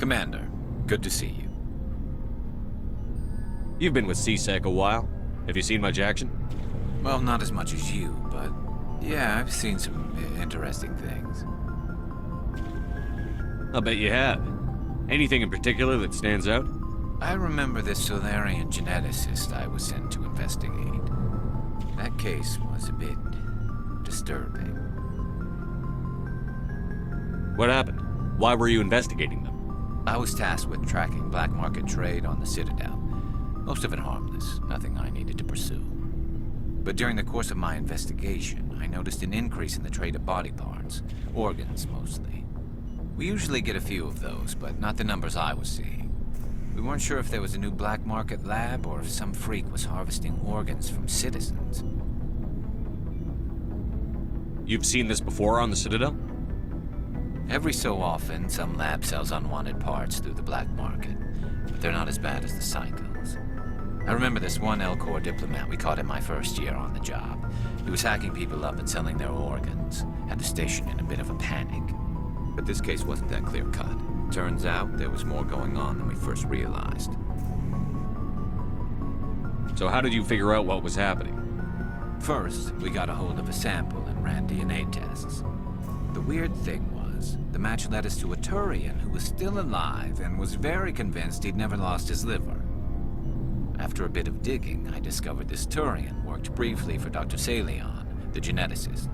Commander, good to see you. You've been with C-Sec a while. Have you seen much action? Well, not as much as you, but yeah, I've seen some interesting things. I'll bet you have. Anything in particular that stands out? I remember this salarian geneticist I was sent to investigate. That case was a bit disturbing. What happened? Why were you investigating them? I was tasked with tracking black market trade on the Citadel. Most of it harmless, nothing I needed to pursue. But during the course of my investigation, I noticed an increase in the trade of body parts, organs mostly. We usually get a few of those, but not the numbers I was seeing. We weren't sure if there was a new black market lab or if some freak was harvesting organs from citizens. You've seen this before on the Citadel? Every so often, some lab sells unwanted parts through the black market, but they're not as bad as the cycles. I remember this one L-Corps diplomat we caught in my first year on the job. He was hacking people up and selling their organs, had the station in a bit of a panic. But this case wasn't that clear-cut. Turns out there was more going on than we first realized. So how did you figure out what was happening? First, we got a hold of a sample and ran DNA tests. The weird thing was, the match led us to a Turian who was still alive and was very convinced he'd never lost his liver. After a bit of digging, I discovered this Turian worked briefly for Dr. Salarian, the geneticist.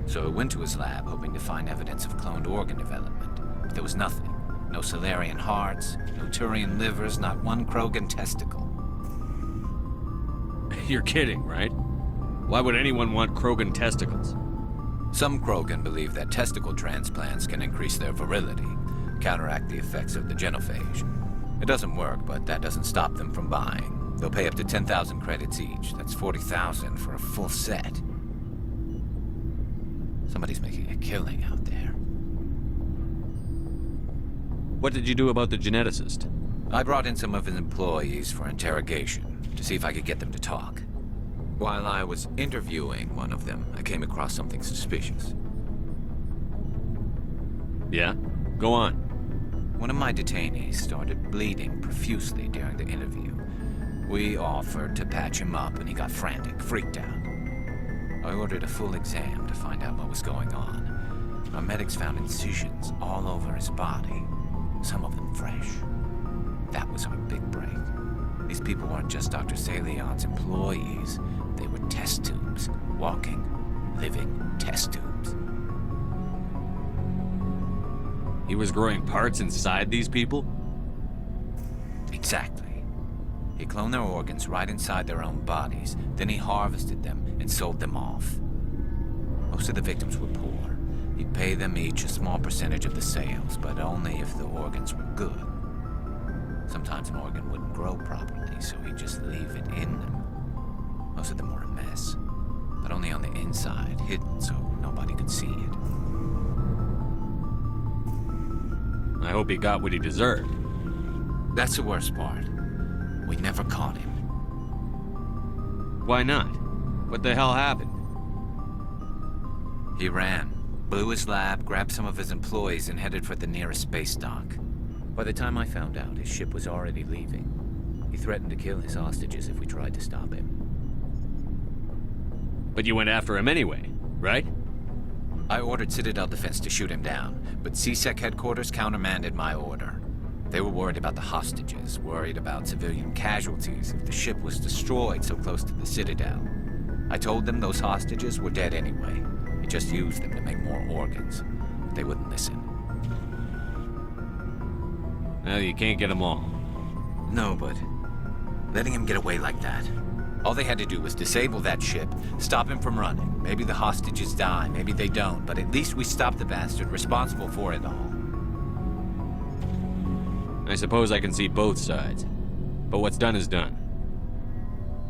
So I went to his lab hoping to find evidence of cloned organ development, but there was nothing. No Salarian hearts, no Turian livers, not one Krogan testicle. You're kidding, right? Why would anyone want Krogan testicles? Some Krogan believe that testicle transplants can increase their virility, counteract the effects of the genophage. It doesn't work, but that doesn't stop them from buying. They'll pay up to 10,000 credits each. That's 40,000 for a full set. Somebody's making a killing out there. What did you do about the geneticist? I brought in some of his employees for interrogation, to see if I could get them to talk. While I was interviewing one of them, I came across something suspicious. Yeah? Go on. One of my detainees started bleeding profusely during the interview. We offered to patch him up and he got frantic, freaked out. I ordered a full exam to find out what was going on. Our medics found incisions all over his body, some of them fresh. That was our big break. These people weren't just Dr. Salarian's employees. They were test tubes. Walking, living test tubes. He was growing parts inside these people? Exactly. He cloned their organs right inside their own bodies. Then he harvested them and sold them off. Most of the victims were poor. He'd pay them each a small percentage of the sales, but only if the organs were good. Sometimes an organ wouldn't grow properly, so he'd just leave it in them. Most of them were a mess, but only on the inside, hidden so nobody could see it. I hope he got what he deserved. That's the worst part. We never caught him. Why not? What the hell happened? He ran, blew his lab, grabbed some of his employees, and headed for the nearest space dock. By the time I found out, his ship was already leaving. He threatened to kill his hostages if we tried to stop him. But you went after him anyway, right? I ordered Citadel Defense to shoot him down, but C-Sec headquarters countermanded my order. They were worried about the hostages, worried about civilian casualties if the ship was destroyed so close to the Citadel. I told them those hostages were dead anyway. He just used them to make more organs. But they wouldn't listen. Well, you can't get them all. No, but letting him get away like that. All they had to do was disable that ship, stop him from running. Maybe the hostages die, maybe they don't, but at least we stopped the bastard responsible for it all. I suppose I can see both sides. But what's done is done.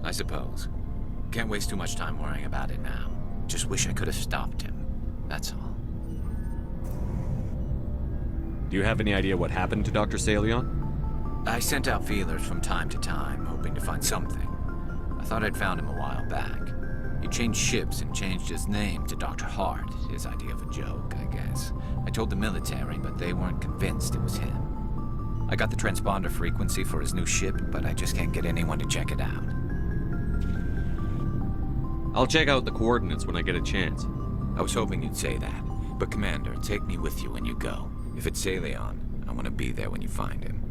I suppose. Can't waste too much time worrying about it now. Just wish I could have stopped him. That's all. Do you have any idea what happened to Dr. Salarian? I sent out feelers from time to time, hoping to find something. I thought I'd found him a while back. He changed ships and changed his name to Dr. Hart, his idea of a joke, I guess. I told the military, but they weren't convinced it was him. I got the transponder frequency for his new ship, but I just can't get anyone to check it out. I'll check out the coordinates when I get a chance. I was hoping you'd say that. But Commander, take me with you when you go. If it's Salarian, I want to be there when you find him.